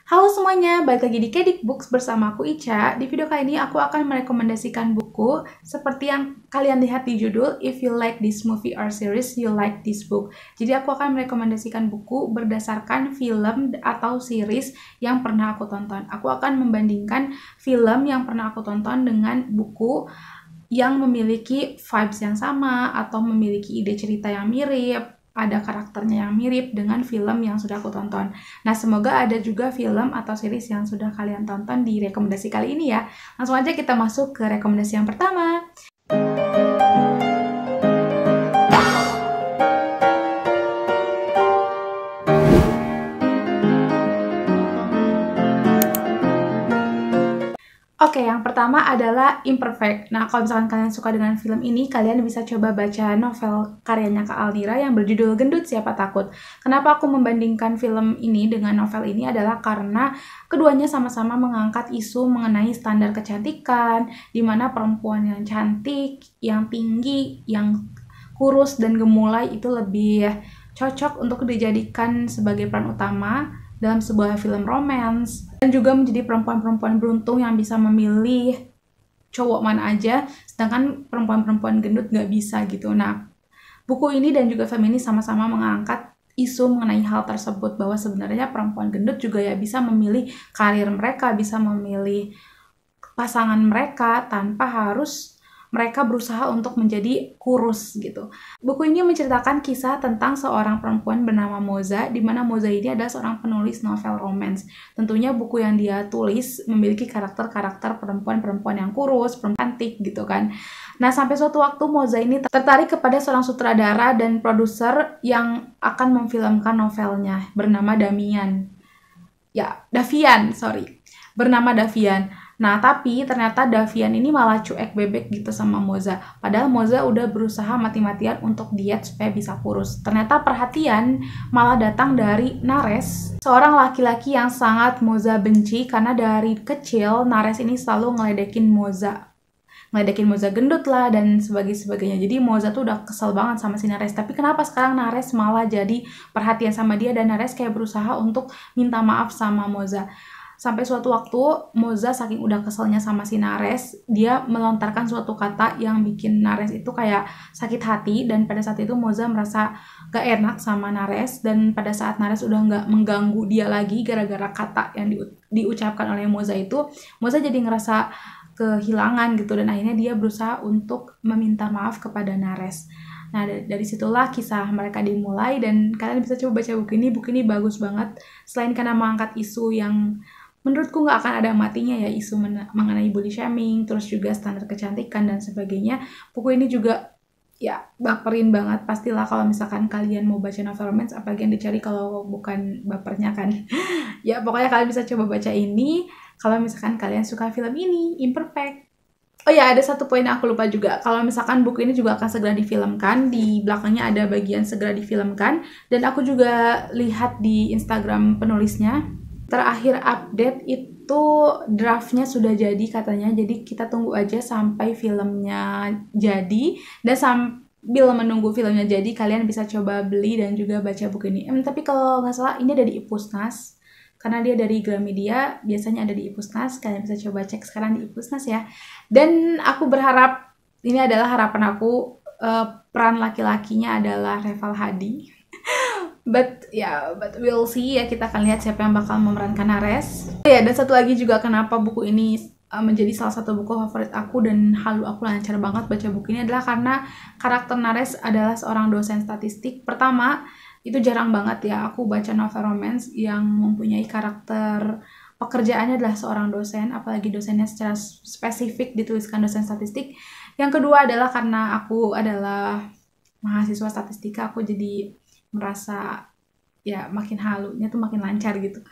Halo semuanya, balik lagi di Kedik Books bersama aku Ica. Di video kali ini aku akan merekomendasikan buku seperti yang kalian lihat di judul, If you like this movie or series, you like this book. Jadi aku akan merekomendasikan buku berdasarkan film atau series yang pernah aku tonton. Aku akan membandingkan film yang pernah aku tonton dengan buku yang memiliki vibes yang sama atau memiliki ide cerita yang mirip, ada karakternya yang mirip dengan film yang sudah aku tonton. Nah, semoga ada juga film atau series yang sudah kalian tonton di rekomendasi kali ini ya. Langsung aja kita masuk ke rekomendasi yang pertama. Oke, yang pertama adalah Imperfect. Nah, kalau misalkan kalian suka dengan film ini, kalian bisa coba baca novel karyanya Kak Alnira yang berjudul Gendut Siapa Takut. Kenapa aku membandingkan film ini dengan novel ini adalah karena keduanya sama-sama mengangkat isu mengenai standar kecantikan, di mana perempuan yang cantik, yang tinggi, yang kurus dan gemulai itu lebih cocok untuk dijadikan sebagai peran utama dalam sebuah film romance, dan juga menjadi perempuan-perempuan beruntung yang bisa memilih cowok mana aja, sedangkan perempuan-perempuan gendut nggak bisa gitu. Nah, buku ini dan juga film ini sama-sama mengangkat isu mengenai hal tersebut, bahwa sebenarnya perempuan gendut juga ya bisa memilih karir mereka, bisa memilih pasangan mereka tanpa harus mereka berusaha untuk menjadi kurus gitu. Buku ini menceritakan kisah tentang seorang perempuan bernama Moza, di mana Moza ini adalah seorang penulis novel romance. Tentunya buku yang dia tulis memiliki karakter-karakter perempuan-perempuan yang kurus, perempuan cantik gitu kan. Nah, sampai suatu waktu Moza ini tertarik kepada seorang sutradara dan produser yang akan memfilmkan novelnya bernama Davian, bernama Davian. Nah, tapi ternyata Davian ini malah cuek bebek gitu sama Moza. Padahal Moza udah berusaha mati-matian untuk diet supaya bisa kurus. Ternyata perhatian malah datang dari Nares, seorang laki-laki yang sangat Moza benci karena dari kecil Nares ini selalu ngeledekin Moza gendut lah dan sebagainya. Jadi Moza tuh udah kesel banget sama si Nares. Tapi kenapa sekarang Nares malah jadi perhatian sama dia, dan Nares kayak berusaha untuk minta maaf sama Moza. Sampai suatu waktu, Moza saking udah keselnya sama si Nares, dia melontarkan suatu kata yang bikin Nares itu kayak sakit hati, dan pada saat itu Moza merasa gak enak sama Nares, dan pada saat Nares udah gak mengganggu dia lagi gara-gara kata yang diucapkan oleh Moza itu, Moza jadi ngerasa kehilangan gitu, dan akhirnya dia berusaha untuk meminta maaf kepada Nares. Nah, dari situlah kisah mereka dimulai, dan kalian bisa coba baca buku ini bagus banget. Selain karena mengangkat isu yang menurutku nggak akan ada matinya ya, isu mengenai bully shaming, terus juga standar kecantikan dan sebagainya. Buku ini juga ya baperin banget pastilah kalau misalkan kalian mau baca novel romance, apalagi yang dicari kalau bukan bapernya kan. Ya pokoknya kalian bisa coba baca ini kalau misalkan kalian suka film ini, Imperfect. Oh ya, ada satu poin yang aku lupa juga. Kalau misalkan buku ini juga akan segera difilmkan, di belakangnya ada bagian segera difilmkan, dan aku juga lihat di Instagram penulisnya, terakhir update itu draftnya sudah jadi katanya. Jadi kita tunggu aja sampai filmnya jadi, dan sambil menunggu filmnya jadi kalian bisa coba beli dan juga baca buku ini. Tapi kalau nggak salah ini ada di Ipusnas, karena dia dari Gramedia, biasanya ada di Ipusnas. Kalian bisa coba cek sekarang di Ipusnas ya. Dan aku berharap, ini adalah harapan aku, peran laki-lakinya adalah Reval Hadi. But we'll see ya, kita akan lihat siapa yang bakal memerankan Nares. Ya, dan satu lagi juga kenapa buku ini menjadi salah satu buku favorit aku dan halu aku lancar banget baca buku ini adalah karena karakter Nares adalah seorang dosen statistik. Pertama, itu jarang banget ya aku baca novel romance yang mempunyai karakter pekerjaannya adalah seorang dosen, apalagi dosennya secara spesifik dituliskan dosen statistik. Yang kedua adalah karena aku adalah mahasiswa statistika, aku jadi merasa ya makin halunya tuh makin lancar gitu.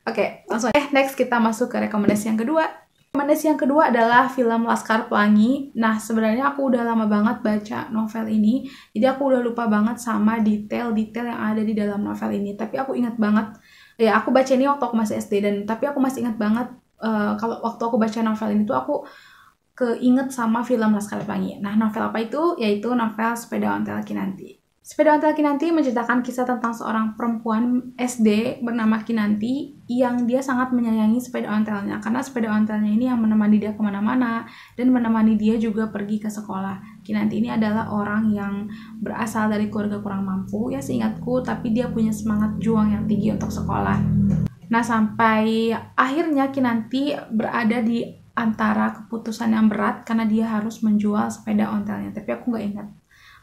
Oke, langsung next kita masuk ke rekomendasi yang kedua. Rekomendasi yang kedua adalah film Laskar Pelangi. Nah, sebenarnya aku udah lama banget baca novel ini, jadi aku udah lupa banget sama detail-detail yang ada di dalam novel ini. Tapi aku ingat banget, ya aku baca ini waktu aku masih SD, dan tapi aku masih ingat banget kalau waktu aku baca novel ini tuh aku keinget sama film Laskar Pelangi. Nah, novel apa itu? Yaitu novel Sepeda Ontel Kinanti. Sepeda Ontel Kinanti menceritakan kisah tentang seorang perempuan SD bernama Kinanti yang dia sangat menyayangi sepeda ontelnya karena sepeda ontelnya ini yang menemani dia kemana-mana dan menemani dia juga pergi ke sekolah. Kinanti ini adalah orang yang berasal dari keluarga kurang mampu ya seingatku, tapi dia punya semangat juang yang tinggi untuk sekolah. Nah, sampai akhirnya Kinanti berada di antara keputusan yang berat karena dia harus menjual sepeda ontelnya, tapi aku nggak ingat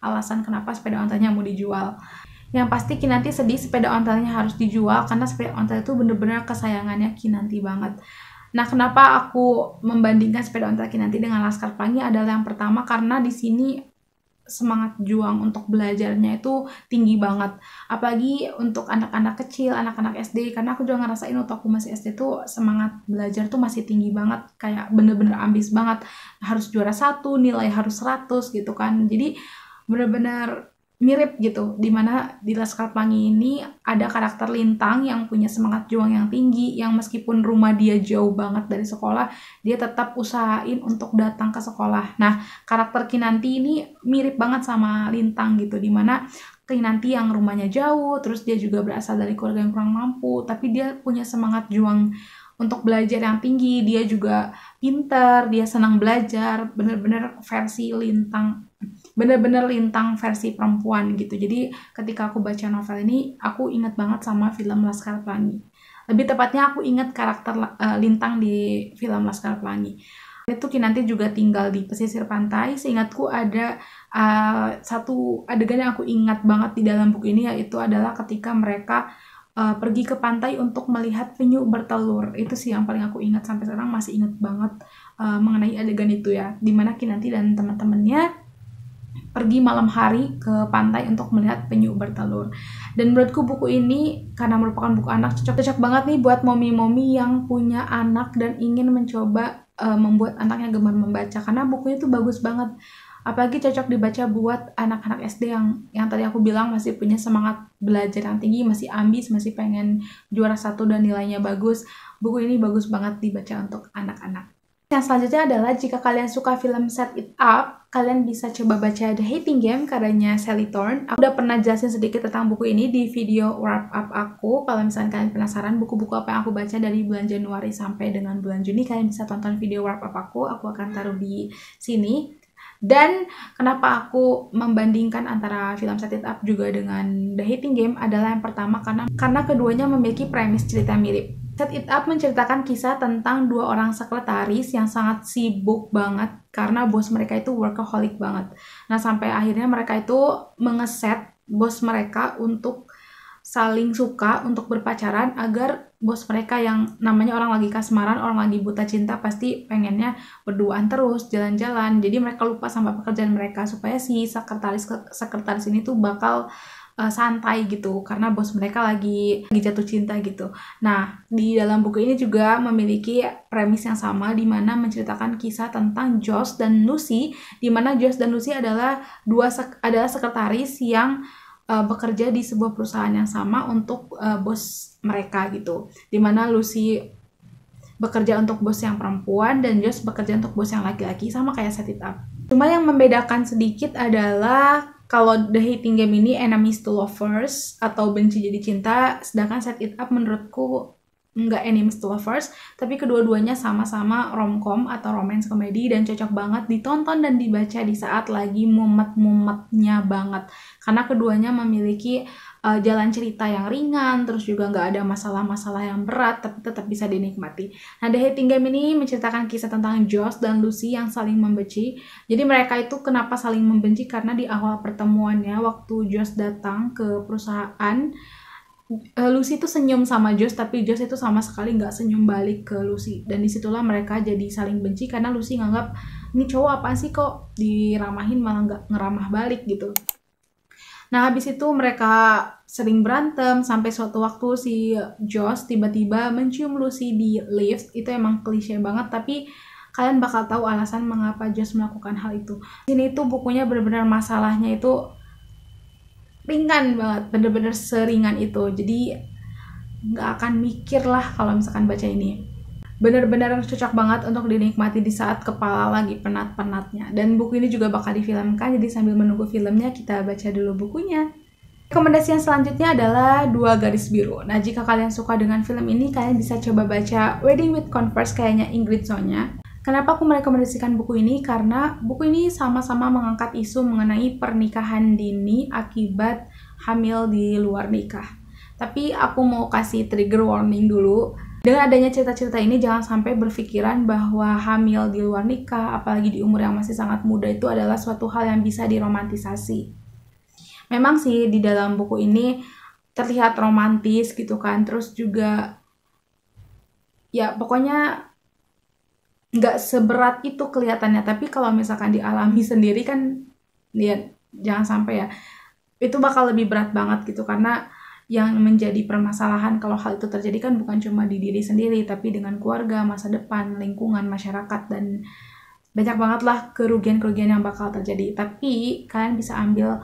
alasan kenapa sepeda ontelnya mau dijual. Yang pasti Kinanti sedih sepeda ontelnya harus dijual karena sepeda ontel itu bener-bener kesayangannya Kinanti banget. Nah, kenapa aku membandingkan sepeda ontel Kinanti dengan Laskar Pelangi adalah yang pertama karena di sini semangat juang untuk belajarnya itu tinggi banget, apalagi untuk anak-anak kecil, anak-anak SD, karena aku juga ngerasain waktu aku masih SD tuh semangat belajar tuh masih tinggi banget, kayak bener-bener ambis banget, harus juara 1, nilai harus 100 gitu kan. Jadi bener-bener mirip gitu, dimana di Laskar Pelangi ini ada karakter Lintang yang punya semangat juang yang tinggi, yang meskipun rumah dia jauh banget dari sekolah, dia tetap usahain untuk datang ke sekolah. Nah, karakter Kinanti ini mirip banget sama Lintang gitu, dimana Kinanti yang rumahnya jauh, terus dia juga berasal dari keluarga yang kurang mampu, tapi dia punya semangat juang untuk belajar yang tinggi, dia juga pinter, dia senang belajar, bener-bener versi Lintang, bener-bener Lintang versi perempuan gitu. Jadi ketika aku baca novel ini, aku ingat banget sama film Laskar Pelangi. Lebih tepatnya aku ingat karakter Lintang di film Laskar Pelangi. Itu Kinanti juga tinggal di pesisir pantai. Seingatku ada satu adegan yang aku ingat banget di dalam buku ini, yaitu adalah ketika mereka pergi ke pantai untuk melihat penyu bertelur. Itu sih yang paling aku ingat, sampai sekarang masih ingat banget mengenai adegan itu ya, dimana Kinanti dan teman-temannya pergi malam hari ke pantai untuk melihat penyu bertelur. Dan menurutku buku ini karena merupakan buku anak, cocok banget nih buat momi-momi yang punya anak dan ingin mencoba membuat anaknya gemar membaca, karena bukunya tuh bagus banget. Apalagi cocok dibaca buat anak-anak SD yang tadi aku bilang masih punya semangat belajar yang tinggi, masih ambis, masih pengen juara 1 dan nilainya bagus. Buku ini bagus banget dibaca untuk anak-anak. Yang selanjutnya adalah jika kalian suka film Set It Up, kalian bisa coba baca The Hating Game karyanya Sally Thorne. Aku udah pernah jelasin sedikit tentang buku ini di video wrap up aku. Kalau misalnya kalian penasaran buku-buku apa yang aku baca dari bulan Januari sampai dengan bulan Juni, kalian bisa tonton video wrap up aku akan taruh di sini. Dan kenapa aku membandingkan antara film Set It Up juga dengan The Hating Game adalah yang pertama karena keduanya memiliki premis cerita mirip. Set It Up menceritakan kisah tentang 2 orang sekretaris yang sangat sibuk banget karena bos mereka itu workaholic banget. Nah, sampai akhirnya mereka itu mengeset bos mereka untuk saling suka, untuk berpacaran, agar bos mereka yang namanya orang lagi kasmaran, orang lagi buta cinta, pasti pengennya berduaan terus, jalan-jalan. Jadi mereka lupa sama pekerjaan mereka supaya si sekretaris ini tuh bakal santai gitu, karena bos mereka lagi jatuh cinta gitu. Nah, di dalam buku ini juga memiliki premis yang sama, di mana menceritakan kisah tentang Josh dan Lucy, di mana Josh dan Lucy adalah sekretaris yang bekerja di sebuah perusahaan yang sama untuk bos mereka gitu, dimana Lucy bekerja untuk bos yang perempuan dan Josh bekerja untuk bos yang laki-laki, sama kayak Set It Up. Cuma yang membedakan sedikit adalah kalau The Hating Game ini enemies to lovers atau benci jadi cinta, sedangkan Set It Up menurutku nggak enemies to lovers, tapi kedua-duanya sama-sama romcom atau romance komedi dan cocok banget ditonton dan dibaca di saat lagi mumet-mumetnya banget, karena keduanya memiliki jalan cerita yang ringan, terus juga nggak ada masalah-masalah yang berat, tapi tetap bisa dinikmati. Nah, The Hating Game ini menceritakan kisah tentang Josh dan Lucy yang saling membenci. Jadi mereka itu kenapa saling membenci, karena di awal pertemuannya waktu Josh datang ke perusahaan, Lucy itu senyum sama Josh, tapi Josh itu sama sekali nggak senyum balik ke Lucy. Dan disitulah mereka jadi saling benci karena Lucy nganggap ini cowok apa sih kok diramahin malah nggak ngeramah balik gitu. Nah, habis itu mereka sering berantem sampai suatu waktu si Josh tiba-tiba mencium Lucy di lift. Itu emang klise banget, tapi kalian bakal tahu alasan mengapa Josh melakukan hal itu. Ini tuh bukunya benar-benar masalahnya itu ringan banget, bener-bener seringan itu, jadi nggak akan mikir lah kalau misalkan baca ini. benar-benar cocok banget untuk dinikmati di saat kepala lagi penat-penatnya. Dan buku ini juga bakal difilmkan, jadi sambil menunggu filmnya kita baca dulu bukunya. Rekomendasi yang selanjutnya adalah Dua Garis Biru. Nah, jika kalian suka dengan film ini, kalian bisa coba baca Wedding with Converse kayaknya Ingrid Sonya. Kenapa aku merekomendasikan buku ini? Karena buku ini sama-sama mengangkat isu mengenai pernikahan dini akibat hamil di luar nikah. Tapi aku mau kasih trigger warning dulu. Dengan adanya cerita-cerita ini, jangan sampai berpikiran bahwa hamil di luar nikah, apalagi di umur yang masih sangat muda, itu adalah suatu hal yang bisa diromantisasi. Memang sih di dalam buku ini terlihat romantis gitu kan, terus juga ya pokoknya nggak seberat itu kelihatannya. Tapi kalau misalkan dialami sendiri kan, ya jangan sampai ya, itu bakal lebih berat banget gitu. Karena yang menjadi permasalahan kalau hal itu terjadi kan bukan cuma di diri sendiri, tapi dengan keluarga, masa depan, lingkungan, masyarakat, dan banyak banget lah kerugian-kerugian yang bakal terjadi. Tapi kalian bisa ambil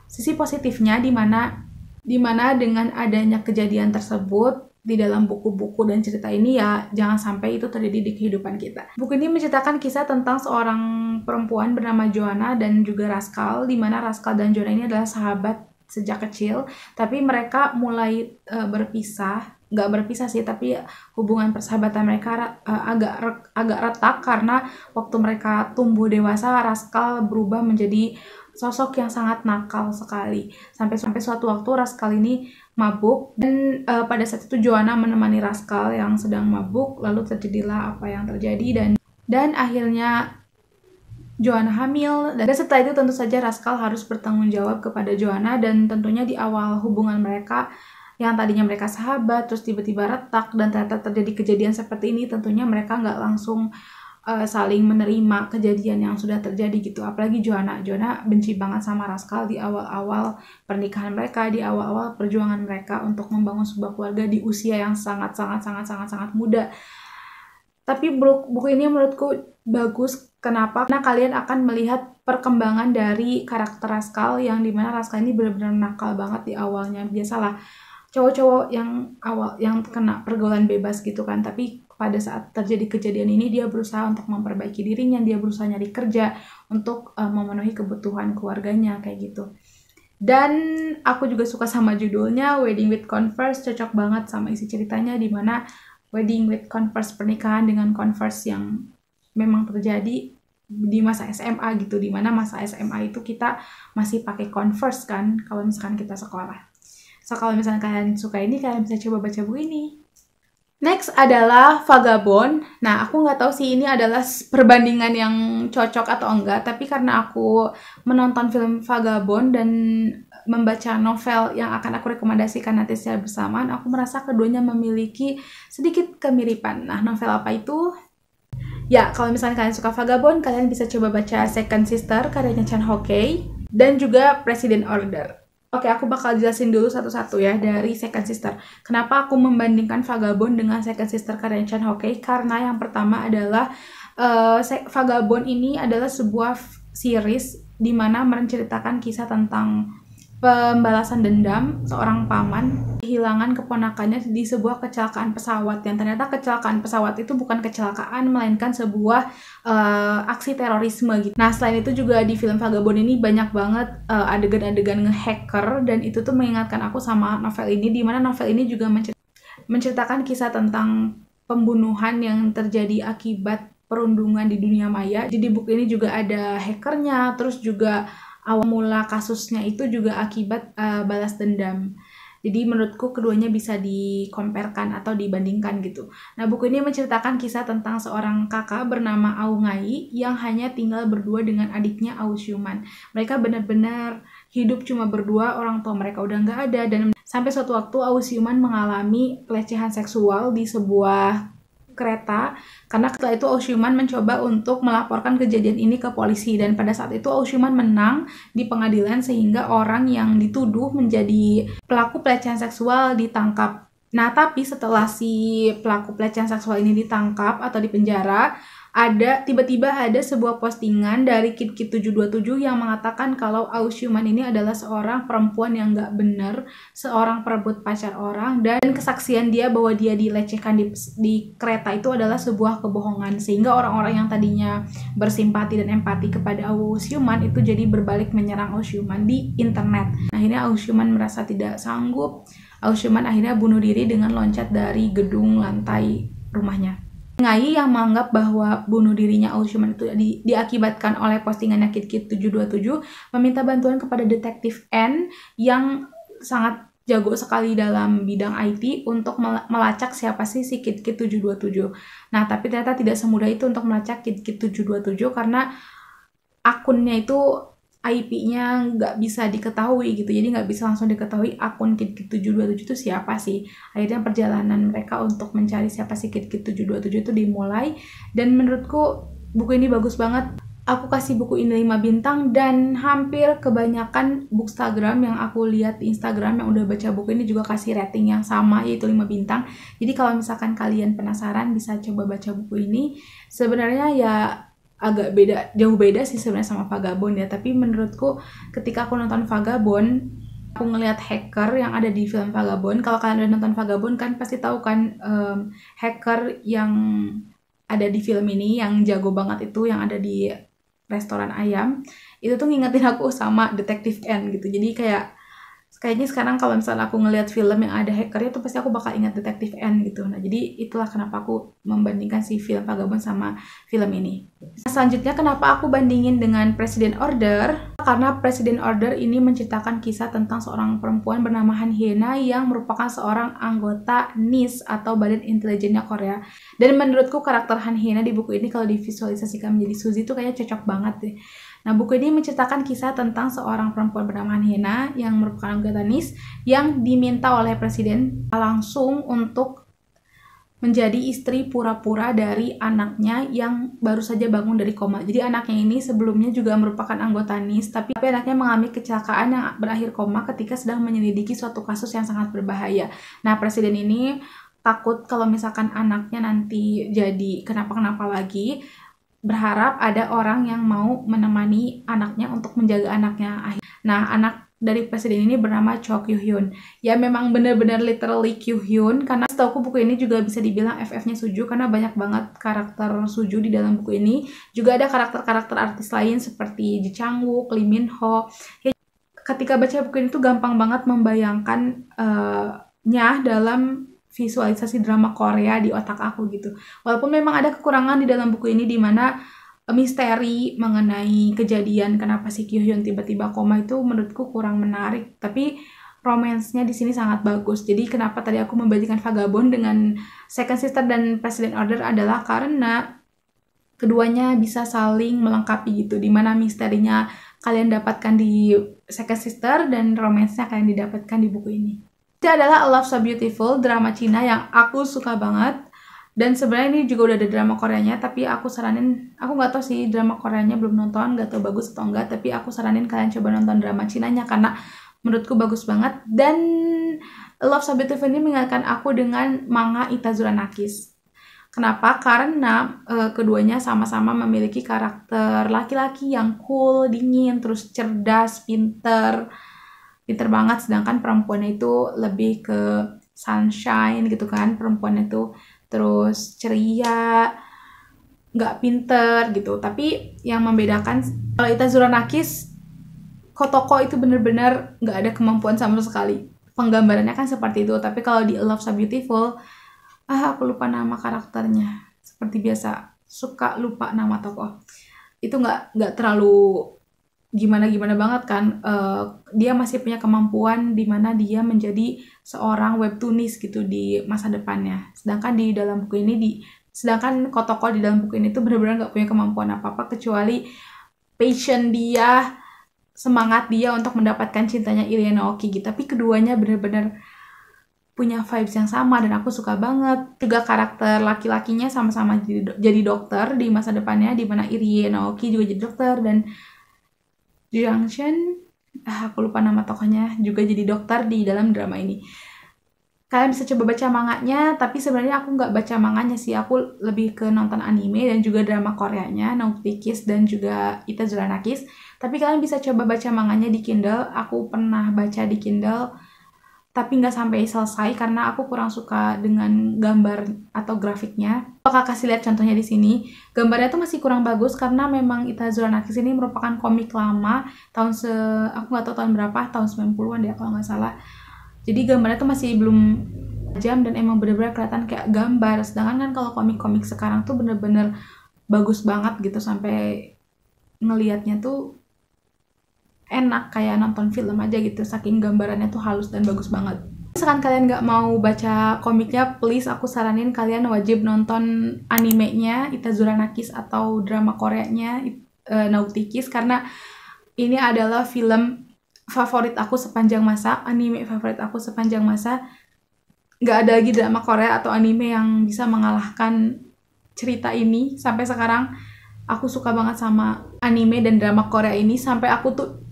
sisi positifnya, dimana dengan adanya kejadian tersebut di dalam buku-buku dan cerita ini, ya jangan sampai itu terjadi di kehidupan kita. Buku ini menceritakan kisah tentang seorang perempuan bernama Joanna dan juga Raskal, dimana Raskal dan Joanna ini adalah sahabat sejak kecil, tapi mereka mulai nggak berpisah sih, tapi hubungan persahabatan mereka agak retak karena waktu mereka tumbuh dewasa, Raskal berubah menjadi sosok yang sangat nakal sekali. Sampai suatu waktu Raskal ini mabuk, dan pada saat itu Joanna menemani Raskal yang sedang mabuk, lalu terjadilah apa yang terjadi, dan akhirnya Joanna hamil, dan setelah itu tentu saja Raskal harus bertanggung jawab kepada Joanna. Dan tentunya di awal hubungan mereka yang tadinya mereka sahabat terus tiba-tiba retak dan ternyata terjadi kejadian seperti ini, tentunya mereka nggak langsung saling menerima kejadian yang sudah terjadi gitu. Apalagi Joanna benci banget sama Raskal di awal-awal pernikahan mereka, di awal-awal perjuangan mereka untuk membangun sebuah keluarga di usia yang sangat muda. Tapi buku ini menurutku bagus. Kenapa? Karena kalian akan melihat perkembangan dari karakter Raskal, yang dimana Raskal ini benar-benar nakal banget di awalnya. Biasalah cowok-cowok yang kena pergaulan bebas gitu kan. Tapi pada saat terjadi kejadian ini, dia berusaha untuk memperbaiki dirinya, dia berusaha nyari kerja untuk memenuhi kebutuhan keluarganya kayak gitu. Dan aku juga suka sama judulnya Wedding with Converse, cocok banget sama isi ceritanya, dimana wedding with Converse, pernikahan dengan Converse yang memang terjadi di masa SMA gitu, dimana masa SMA itu kita masih pakai Converse kan kalau misalkan kita sekolah. So kalau misalkan kalian suka ini, kalian bisa coba baca buku ini. Next adalah Vagabond. Nah, aku nggak tahu sih ini adalah perbandingan yang cocok atau enggak, tapi karena aku menonton film Vagabond dan membaca novel yang akan aku rekomendasikan nanti secara bersamaan, aku merasa keduanya memiliki sedikit kemiripan. Nah, novel apa itu? Ya, kalau misalnya kalian suka Vagabond, kalian bisa coba baca Second Sister karyanya Chan Ho Kei, dan juga President Order. Oke, aku bakal jelasin dulu satu-satu ya dari Second Sister. Kenapa aku membandingkan Vagabond dengan Second Sister karya Chan Ho Kei? Karena yang pertama adalah Vagabond ini adalah sebuah series di mana menceritakan kisah tentang pembalasan dendam seorang paman kehilangan keponakannya di sebuah kecelakaan pesawat, yang ternyata kecelakaan pesawat itu bukan kecelakaan melainkan sebuah aksi terorisme gitu. Nah, selain itu juga di film Vagabond ini banyak banget adegan-adegan nge-hacker, dan itu tuh mengingatkan aku sama novel ini, di mana novel ini juga menceritakan kisah tentang pembunuhan yang terjadi akibat perundungan di dunia maya. Jadi buku ini juga ada hackernya, terus juga awal mula kasusnya itu juga akibat balas dendam. Jadi menurutku keduanya bisa dikomparkan atau dibandingkan gitu. Nah, buku ini menceritakan kisah tentang seorang kakak bernama Au Ngai yang hanya tinggal berdua dengan adiknya Au Xiuman. Mereka benar-benar hidup cuma berdua, orang tua mereka udah nggak ada, dan sampai suatu waktu Au Xiuman mengalami pelecehan seksual di sebuah kereta, karena setelah itu Au Xiuman mencoba untuk melaporkan kejadian ini ke polisi, dan pada saat itu Au Xiuman menang di pengadilan sehingga orang yang dituduh menjadi pelaku pelecehan seksual ditangkap. Nah, tapi setelah si pelaku pelecehan seksual ini ditangkap atau dipenjara, tiba-tiba ada sebuah postingan dari KitKit727 yang mengatakan kalau Aushuman ini adalah seorang perempuan yang nggak benar, seorang perebut pacar orang, dan kesaksian dia bahwa dia dilecehkan di kereta itu adalah sebuah kebohongan, sehingga orang-orang yang tadinya bersimpati dan empati kepada Aushuman itu jadi berbalik menyerang Aushuman di internet. Akhirnya Aushuman merasa tidak sanggup. Aushuman akhirnya bunuh diri dengan loncat dari gedung lantai rumahnya. Ngai yang menganggap bahwa bunuh dirinya Aushuman itu diakibatkan oleh postingannya KitKit727 meminta bantuan kepada detektif N yang sangat jago sekali dalam bidang IT untuk melacak siapa sih si KitKit727. Nah, tapi ternyata tidak semudah itu untuk melacak KitKit727 karena akunnya itu IP-nya nggak bisa diketahui gitu, jadi nggak bisa langsung diketahui akun KitKit727 itu siapa sih. Akhirnya perjalanan mereka untuk mencari siapa sih KitKit727 itu dimulai, dan menurutku buku ini bagus banget. Aku kasih buku ini 5 bintang, dan hampir kebanyakan bookstagram yang aku lihat di Instagram yang udah baca buku ini juga kasih rating yang sama, yaitu 5 bintang. Jadi kalau misalkan kalian penasaran bisa coba baca buku ini. Sebenarnya ya agak beda, jauh beda sih sebenarnya sama Vagabond ya, tapi menurutku ketika aku nonton Vagabond, aku ngelihat hacker yang ada di film Vagabond. Kalau kalian udah nonton Vagabond kan pasti tahu kan hacker yang ada di film ini yang jago banget itu, yang ada di restoran ayam, itu tuh ngingetin aku sama Detektif N gitu. Jadi kayaknya sekarang kalau misalnya aku ngelihat film yang ada hackernya tuh pasti aku bakal ingat Detektif N gitu. Nah, jadi itulah kenapa aku membandingkan si film Vagabond sama film ini. Nah, selanjutnya kenapa aku bandingin dengan President Order? Karena President Order ini menceritakan kisah tentang seorang perempuan bernama Han Hyena yang merupakan seorang anggota NIS atau Badan Intelijennya Korea. Dan menurutku karakter Han Hyena di buku ini kalau divisualisasikan menjadi Suzy tuh kayaknya cocok banget deh. Nah, buku ini menceritakan kisah tentang seorang perempuan bernama Han Hyena yang merupakan anggota NIS yang diminta oleh presiden langsung untuk menjadi istri pura-pura dari anaknya yang baru saja bangun dari koma. Jadi anaknya ini sebelumnya juga merupakan anggota NIS, tapi anaknya mengalami kecelakaan yang berakhir koma ketika sedang menyelidiki suatu kasus yang sangat berbahaya. Nah, presiden ini takut kalau misalkan anaknya nanti jadi kenapa-kenapa lagi, berharap ada orang yang mau menemani anaknya untuk menjaga anaknya. Nah, anak dari presiden ini bernama Cho Kyu-hyun. Ya, memang benar-benar literally Kyu-hyun, karena setahu buku ini juga bisa dibilang FF-nya Suju karena banyak banget karakter Suju di dalam buku ini. Juga ada karakter-karakter artis lain seperti Ji Chang-wook, Lee Min-ho. Ya, ketika baca buku ini tuh gampang banget membayangkan nya dalam visualisasi drama Korea di otak aku gitu. Walaupun memang ada kekurangan di dalam buku ini di mana misteri mengenai kejadian kenapa si Kyu-hyun tiba-tiba koma itu menurutku kurang menarik, tapi romansnya di sini sangat bagus. Jadi kenapa tadi aku membandingkan Vagabond dengan Second Sister dan President Order adalah karena keduanya bisa saling melengkapi gitu, dimana misterinya kalian dapatkan di Second Sister dan romansnya kalian didapatkan di buku ini. Ini adalah A Love So Beautiful, drama Cina yang aku suka banget. Dan sebenarnya ini juga udah ada drama Koreanya, tapi aku saranin, aku nggak tahu sih drama Koreanya belum nonton, nggak tahu bagus atau enggak, tapi aku saranin kalian coba nonton drama Cinanya karena menurutku bagus banget. Dan A Love So Beautiful ini mengingatkan aku dengan manga Itazura Nakis. Kenapa? Karena keduanya sama-sama memiliki karakter laki-laki yang cool, dingin, terus cerdas, pinter banget, sedangkan perempuannya itu lebih ke sunshine gitu kan, perempuannya itu terus ceria, nggak pinter gitu. Tapi yang membedakan, kalau Itazura Nakis, Kotoko itu bener-bener nggak ada kemampuan sama sekali, penggambarannya kan seperti itu. Tapi kalau di A Love So Beautiful, aku lupa nama karakternya, seperti biasa suka lupa nama tokoh. Itu nggak terlalu gimana-gimana banget kan. Dia masih punya kemampuan di mana dia menjadi seorang webtoonis gitu di masa depannya. Sedangkan di dalam buku ini sedangkan Kotoko di dalam buku ini tuh benar-benar nggak punya kemampuan apa-apa kecuali passion dia, semangat dia untuk mendapatkan cintanya Irie Naoki gitu. Tapi keduanya benar-benar punya vibes yang sama dan aku suka banget. Juga karakter laki-lakinya sama-sama jadi dokter di masa depannya, di mana Irie Naoki juga jadi dokter, dan Junction, aku lupa nama tokohnya, juga jadi dokter di dalam drama ini. Kalian bisa coba baca manganya, tapi sebenarnya aku nggak baca manganya sih, aku lebih ke nonton anime dan juga drama Koreanya, Naughty Kiss dan juga Itazuranakis. Tapi kalian bisa coba baca manganya di Kindle, aku pernah baca di Kindle, tapi nggak sampai selesai karena aku kurang suka dengan gambar atau grafiknya. Bakal kasih lihat contohnya di sini. Gambarnya tuh masih kurang bagus karena memang Itazuranakis ini merupakan komik lama, aku nggak tahu tahun berapa, tahun 90-an deh kalau nggak salah. Jadi gambarnya tuh masih belum jam dan emang bener-bener kelihatan kayak gambar. Sedangkan kan kalau komik-komik sekarang tuh bener-bener bagus banget gitu, sampai ngelihatnya tuh enak kayak nonton film aja gitu, saking gambarannya tuh halus dan bagus banget. Misalkan kalian nggak mau baca komiknya, please aku saranin kalian wajib nonton animenya Itazuranakis atau drama Koreanya Naughty Kiss, karena ini adalah film favorit aku sepanjang masa, anime favorit aku sepanjang masa. Nggak ada lagi drama Korea atau anime yang bisa mengalahkan cerita ini. Sampai sekarang aku suka banget sama anime dan drama Korea ini, sampai aku tuh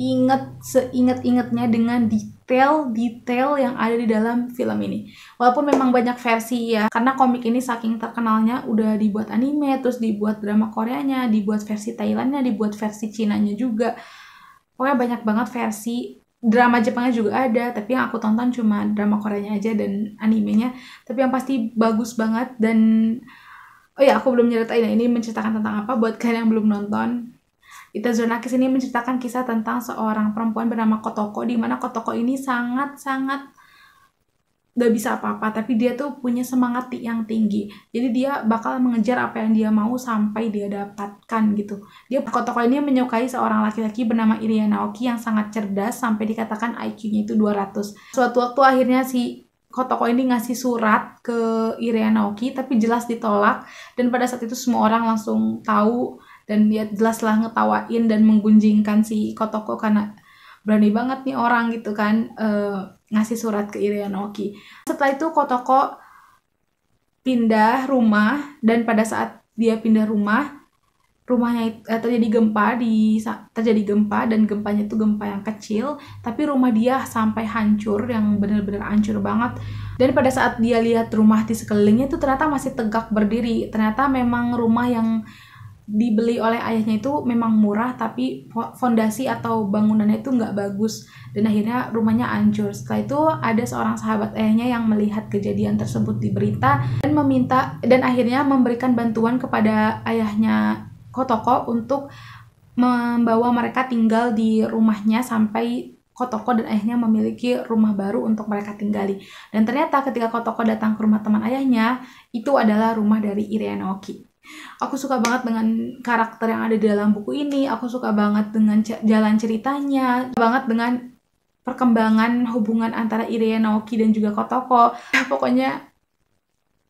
seinget-ingetnya dengan detail yang ada di dalam film ini. Walaupun memang banyak versi ya, karena komik ini saking terkenalnya udah dibuat anime, terus dibuat drama Koreanya, dibuat versi Thailandnya, dibuat versi Cinanya juga. Pokoknya banyak banget versi. Drama Jepangnya juga ada, tapi yang aku tonton cuma drama Koreanya aja dan animenya. Tapi yang pasti bagus banget. Dan oh ya, aku belum nyeritain ya, ini menceritakan tentang apa buat kalian yang belum nonton. Itazuranakis ini menceritakan kisah tentang seorang perempuan bernama Kotoko, di mana Kotoko ini sangat-sangat gak bisa apa-apa, tapi dia tuh punya semangat yang tinggi. Jadi dia bakal mengejar apa yang dia mau sampai dia dapatkan gitu. Kotoko ini menyukai seorang laki-laki bernama Irie Naoki yang sangat cerdas sampai dikatakan IQ-nya itu 200. Suatu waktu akhirnya si Kotoko ini ngasih surat ke Irie Naoki, tapi jelas ditolak. Dan pada saat itu semua orang langsung tahu, dan dia jelaslah ngetawain dan menggunjingkan si Kotoko karena berani banget nih orang gitu kan ngasih surat ke Irie Naoki. Setelah itu Kotoko pindah rumah, dan pada saat dia pindah rumahnya terjadi gempa, dan gempanya itu gempa yang kecil, tapi rumah dia sampai hancur, yang benar-benar hancur banget. Dan pada saat dia lihat rumah di sekelilingnya itu ternyata masih tegak berdiri. Ternyata memang rumah yang dibeli oleh ayahnya itu memang murah, tapi fondasi atau bangunannya itu nggak bagus, dan akhirnya rumahnya hancur. Setelah itu ada seorang sahabat ayahnya yang melihat kejadian tersebut di berita dan akhirnya memberikan bantuan kepada ayahnya Kotoko untuk membawa mereka tinggal di rumahnya sampai Kotoko dan ayahnya memiliki rumah baru untuk mereka tinggali. Dan ternyata ketika Kotoko datang ke rumah teman ayahnya, itu adalah rumah dari Irie Naoki. Aku suka banget dengan karakter yang ada di dalam buku ini. Aku suka banget dengan jalan ceritanya, banget dengan perkembangan hubungan antara Irie Naoki dan juga Kotoko. Pokoknya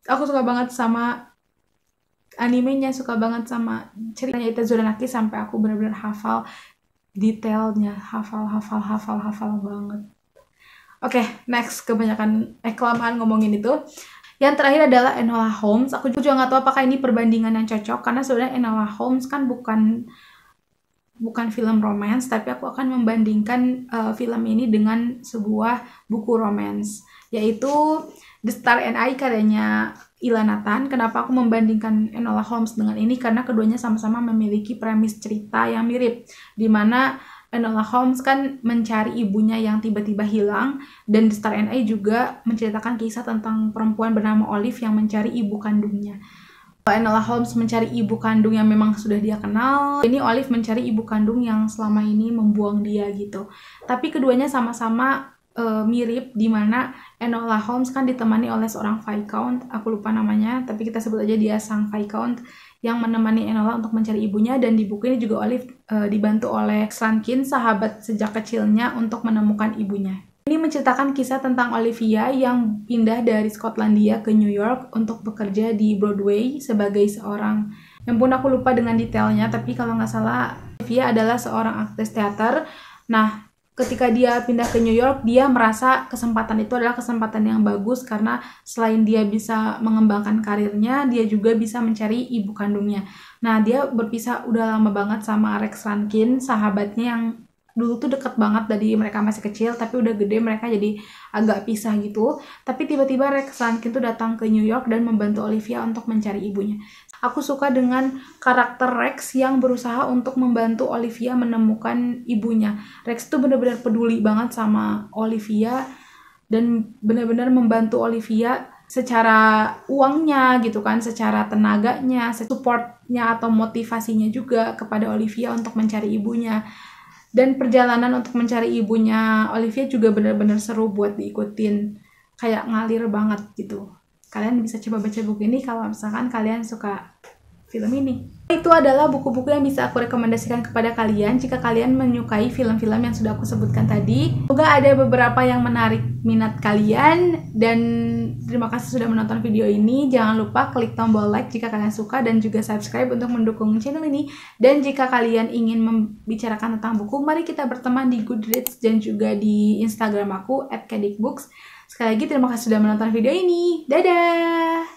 aku suka banget sama animenya, suka banget sama ceritanya Itazuranakis, sampai aku benar-benar hafal detailnya, hafal banget. Oke, next. Kelamaan ngomongin itu. Yang terakhir adalah Enola Holmes. Aku juga nggak tahu apakah ini perbandingan yang cocok, karena sebenarnya Enola Holmes kan bukan film romance, tapi aku akan membandingkan film ini dengan sebuah buku romance, yaitu The Star and I karyanya Ila Nathan. Kenapa aku membandingkan Enola Holmes dengan ini? Karena keduanya sama-sama memiliki premis cerita yang mirip, dimana Enola Holmes kan mencari ibunya yang tiba-tiba hilang, dan The Star and I juga menceritakan kisah tentang perempuan bernama Olive yang mencari ibu kandungnya. Enola Holmes mencari ibu kandung yang memang sudah dia kenal, ini Olive mencari ibu kandung yang selama ini membuang dia gitu. Tapi keduanya sama-sama mirip, dimana Enola Holmes kan ditemani oleh seorang Viscount, aku lupa namanya, tapi kita sebut aja dia sang Viscount, yang menemani Enola untuk mencari ibunya. Dan di buku ini juga Olive dibantu oleh Rankin, sahabat sejak kecilnya, untuk menemukan ibunya. Ini menceritakan kisah tentang Olivia yang pindah dari Skotlandia ke New York untuk bekerja di Broadway sebagai seorang, yang pun aku lupa dengan detailnya, tapi kalau nggak salah Olivia adalah seorang aktris teater. Nah, ketika dia pindah ke New York, dia merasa kesempatan itu adalah kesempatan yang bagus, karena selain dia bisa mengembangkan karirnya, dia juga bisa mencari ibu kandungnya. Nah, dia berpisah udah lama banget sama Rex Rankin, sahabatnya yang dulu tuh deket banget dari mereka masih kecil, tapi udah gede mereka jadi agak pisah gitu. Tapi tiba-tiba Rex Randkin tuh datang ke New York dan membantu Olivia untuk mencari ibunya. Aku suka dengan karakter Rex yang berusaha untuk membantu Olivia menemukan ibunya. Rex tuh benar-benar peduli banget sama Olivia dan benar-benar membantu Olivia secara uangnya gitu kan, secara tenaganya, supportnya atau motivasinya juga kepada Olivia untuk mencari ibunya. Dan perjalanan untuk mencari ibunya Olivia juga benar-benar seru buat diikutin, kayak ngalir banget gitu. Kalian bisa coba baca buku ini kalau misalkan kalian suka film ini. Itu adalah buku-buku yang bisa aku rekomendasikan kepada kalian jika kalian menyukai film-film yang sudah aku sebutkan tadi. Semoga ada beberapa yang menarik minat kalian, dan terima kasih sudah menonton video ini. Jangan lupa klik tombol like jika kalian suka dan juga subscribe untuk mendukung channel ini. Dan jika kalian ingin membicarakan tentang buku, mari kita berteman di Goodreads dan juga di Instagram aku @kadikbooks. Sekali lagi terima kasih sudah menonton video ini. Dadah!